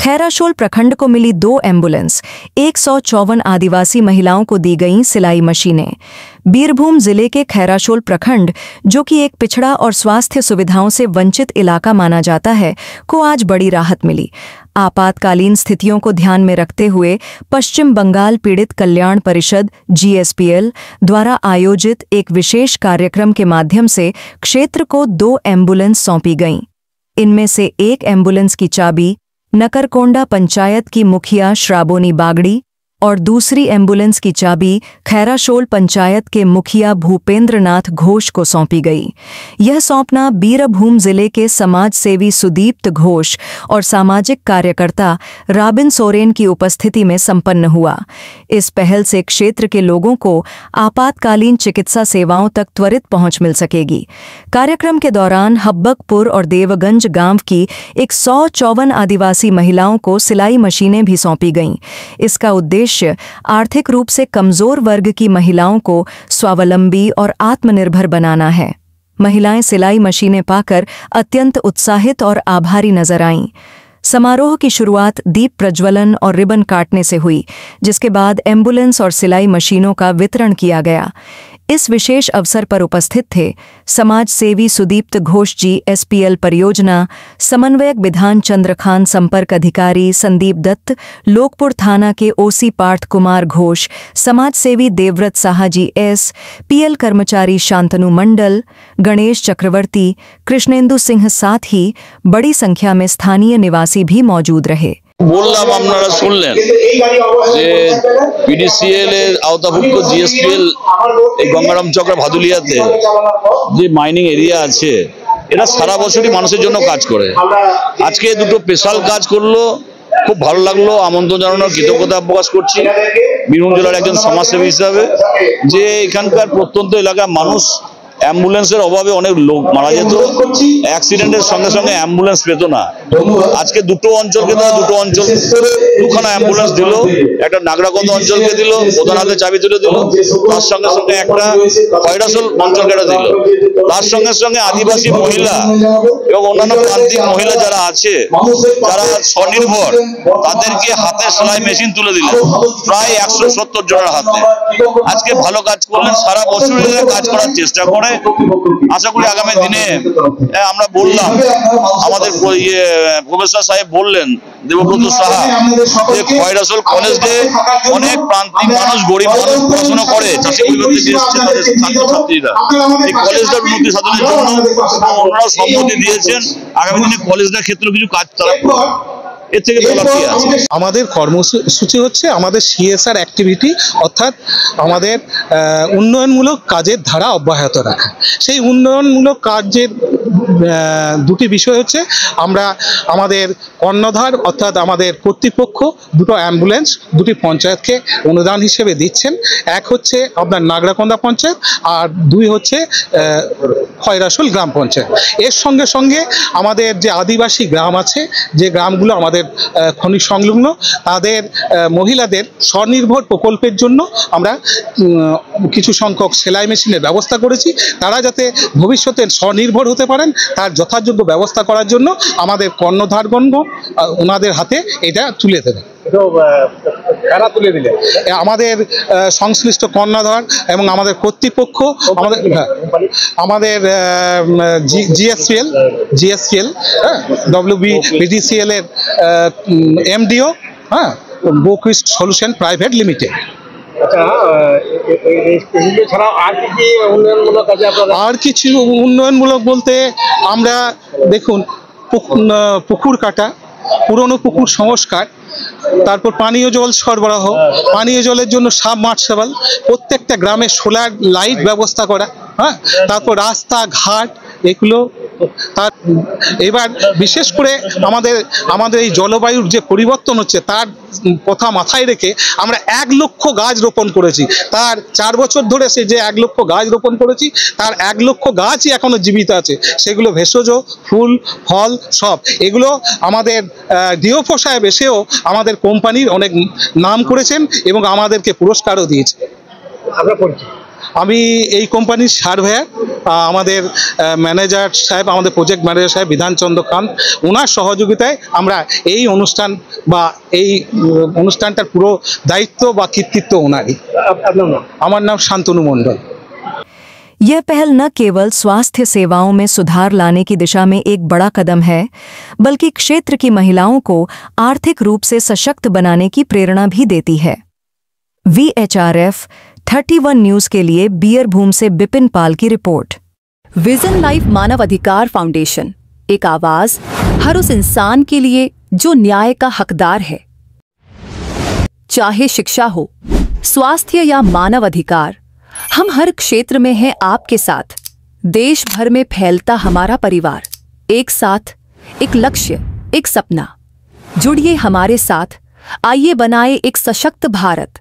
खैराशोल प्रखंड को मिली 2 एम्बुलेंस, 154 आदिवासी महिलाओं को दी गईं सिलाई मशीनें। बीरभूम जिले के खैराशोल प्रखंड, जो कि एक पिछड़ा और स्वास्थ्य सुविधाओं से वंचित इलाका माना जाता है, को आज बड़ी राहत मिली। आपातकालीन स्थितियों को ध्यान में रखते हुए पश्चिम बंगाल पीड़ित कल्याण परिषद (GSPL) द्वारा आयोजित एक विशेष कार्यक्रम के माध्यम से क्षेत्र को 2 एम्बुलेंस सौंपी गईं। इनमें से एक एम्बुलेंस की चाबी नकरकोंडा पंचायत की मुखिया श्राबोनी बागड़ी और दूसरी एम्बुलेंस की चाबी खैराशोल पंचायत के मुखिया भूपेंद्रनाथ घोष को सौंपी गई। यह सौंपना बीरभूम जिले के समाज सेवी सुदीप्त घोष और सामाजिक कार्यकर्ता राबिन सोरेन की उपस्थिति में संपन्न हुआ। इस पहल से क्षेत्र के लोगों को आपातकालीन चिकित्सा सेवाओं तक त्वरित पहुंच मिल सकेगी। कार्यक्रम के दौरान हब्बकपुर और देवगंज गांव की 154 आदिवासी महिलाओं को सिलाई मशीनें भी सौंपी गईं। इसका उद्देश्य आर्थिक रूप से कमजोर वर्ग की महिलाओं को स्वावलंबी और आत्मनिर्भर बनाना है। महिलाएं सिलाई मशीनें पाकर अत्यंत उत्साहित और आभारी नजर आईं। समारोह की शुरुआत दीप प्रज्वलन और रिबन काटने से हुई, जिसके बाद एम्बुलेंस और सिलाई मशीनों का वितरण किया गया। इस विशेष अवसर पर उपस्थित थे समाज सेवी सुदीप्त घोष जी, SPL परियोजना समन्वयक विधान चंद्र खान, संपर्क अधिकारी संदीप दत्त, लोकपुर थाना के OC पार्थ कुमार घोष, समाज सेवी देवव्रत साहा जी SPL कर्मचारी शांतनु मंडल, गणेश चक्रवर्ती, कृष्णेंदु सिंह, साथ ही बड़ी संख्या में स्थानीय निवासी भी मौजूद रहे। বললাম আপনারা শুনলেন যে PDCL এর আওতাভুক্ত GSPL এই গঙ্গারাম চক্র ভাদুলিয়াতে যে মাইনিং এরিয়া আছে, এরা সারা বছরই মানুষের জন্য কাজ করে। আজকে দুটো স্পেশাল কাজ করলো, খুব ভালো লাগলো। আমন্ত্রণ জানানোর কৃতজ্ঞতা প্রকাশ করছি বীরভূম জেলার একজন সমাজসেবী হিসাবে, যে এখানকার প্রত্যন্ত এলাকার মানুষ অ্যাম্বুলেন্সের অভাবে অনেক লোক মারা যেত, অ্যাক্সিডেন্টের সঙ্গে সঙ্গে অ্যাম্বুলেন্স পেত না। আজকে দুটো অঞ্চলকে দুখানা অ্যাম্বুলেন্স দিল, একটা নাগরাকন্দা অঞ্চলকে দিল, প্রধান হাতে চাবি তুলে দিল, তার সঙ্গে সঙ্গে একটা খয়রাশোল অঞ্চলকে দিল। তার সঙ্গে সঙ্গে আদিবাসী মহিলা এবং অন্যান্য প্রান্তিক মহিলা যারা আছে, যারা স্বনির্ভর, তাদেরকে হাতে সেলাই মেশিন তুলে দিলেন প্রায় 170 জনের হাতে। আজকে ভালো কাজ করলেন, সারা বছর কাজ করার চেষ্টা করে। আশা করি আগামী দিনে আমরা বললাম, আমাদের প্রফেসর সাহেব বললেন, দেবব্রত সাহা, যে খয়রাশোল কলেজে অনেক প্রান্তিক মানুষ, গরিব মানুষ পড়াশোনা করে, চাষি পরিবার থেকে এসেছে, তাদের ছাত্রছাত্রীরা এই কলেজটার উন্নতি সাধনের জন্য ওনারাও সম্মতি দিয়েছেন। আগামী দিনে কলেজটার ক্ষেত্রে কিছু কাজ তারা এর থেকে বলার কি আছে। আমাদের কর্মসূচি হচ্ছে আমাদের CSR অ্যাক্টিভিটি, অর্থাৎ আমাদের উন্নয়নমূলক কাজের ধারা অব্যাহত রাখা। সেই উন্নয়নমূলক কাজের দুটি বিষয় হচ্ছে, আমরা আমাদের কর্ণধার অর্থাৎ আমাদের কর্তৃপক্ষ দুটো অ্যাম্বুলেন্স দুটি পঞ্চায়েতকে অনুদান হিসেবে দিচ্ছেন। এক হচ্ছে আপনার নাগরাকন্দা পঞ্চায়েত, আর 2 হচ্ছে খয়রাশোল গ্রাম পঞ্চায়েত। এর সঙ্গে সঙ্গে আমাদের যে আদিবাসী গ্রাম আছে, যে গ্রামগুলো আমাদের খনিজ সংলগ্ন, তাদের মহিলাদের স্বনির্ভর প্রকল্পের জন্য আমরা কিছু সংখ্যক সেলাই মেশিনের ব্যবস্থা করেছি। তারা যাতে ভবিষ্যতে স্বনির্ভর হতে পারেন, তার যথাযোগ্য ব্যবস্থা করার জন্য আমাদের কর্ণধারগণ ওনাদের হাতে এটা তুলে দেবে। আমাদের সংশ্লিষ্ট কর্ণধার এবং আমাদের কর্তৃপক্ষ, আমাদের GSPL WBDCL এর MDO, বোকুইস্ট সলিউশন প্রাইভেট লিমিটেড। আর কিছু উন্নয়নমূলক বলতে আমরা দেখুন, পুকুর কাটা, পুরনো পুকুর সংস্কার, তারপর পানীয় জল সরবরাহ, পানীয় জলের জন্য সাবমার্সিবল, প্রত্যেকটা গ্রামে সোলার লাইট ব্যবস্থা করা, তারপর রাস্তাঘাট, এগুলো। তার এবার বিশেষ করে আমাদের এই জলবায়ুর যে পরিবর্তন হচ্ছে, তার কথা মাথায় রেখে আমরা 1 লক্ষ গাছ রোপণ করেছি। তার 4 বছর ধরে সে যে 1 লক্ষ গাছ রোপণ করেছি, তার 1 লক্ষ গাছই এখনো জীবিত আছে। সেগুলো ভেষজ, ফুল, ফল সব। এগুলো আমাদের ডিওফো সাহেব এসেও আমাদের কোম্পানির অনেক নাম করেছেন এবং আমাদেরকে পুরস্কারও দিয়েছে। আমি এই কোম্পানির সার্ভেয়ার। আমাদের ম্যানেজার সাহেব, আমাদের প্রজেক্ট ম্যানেজার সাহেব বিধানচন্দ্র খান, ওনার সহযোগিতায় আমরা এই অনুষ্ঠান বা এই অনুষ্ঠানটার পুরো দায়িত্ব বা কৃতিত্ব ওনারই। আমার নাম শান্তনু মণ্ডল। यह पहल न केवल स्वास्थ्य सेवाओं में सुधार लाने की दिशा में एक बड़ा कदम है, बल्कि क्षेत्र की महिलाओं को आर्थिक रूप से सशक्त बनाने की प्रेरणा भी देती है। VHRF 31 न्यूज के लिए बीरभूम से बिपिन पाल की रिपोर्ट। विजन लाइफ मानव अधिकार फाउंडेशन, एक आवाज हर उस इंसान के लिए जो न्याय का हकदार है। चाहे शिक्षा हो, स्वास्थ्य या मानव अधिकार, हम हर क्षेत्र में हैं आपके साथ। देश भर में फैलता हमारा परिवार, एक साथ, एक लक्ष्य, एक सपना। जुड़िए हमारे साथ, आइए बनाए एक सशक्त भारत।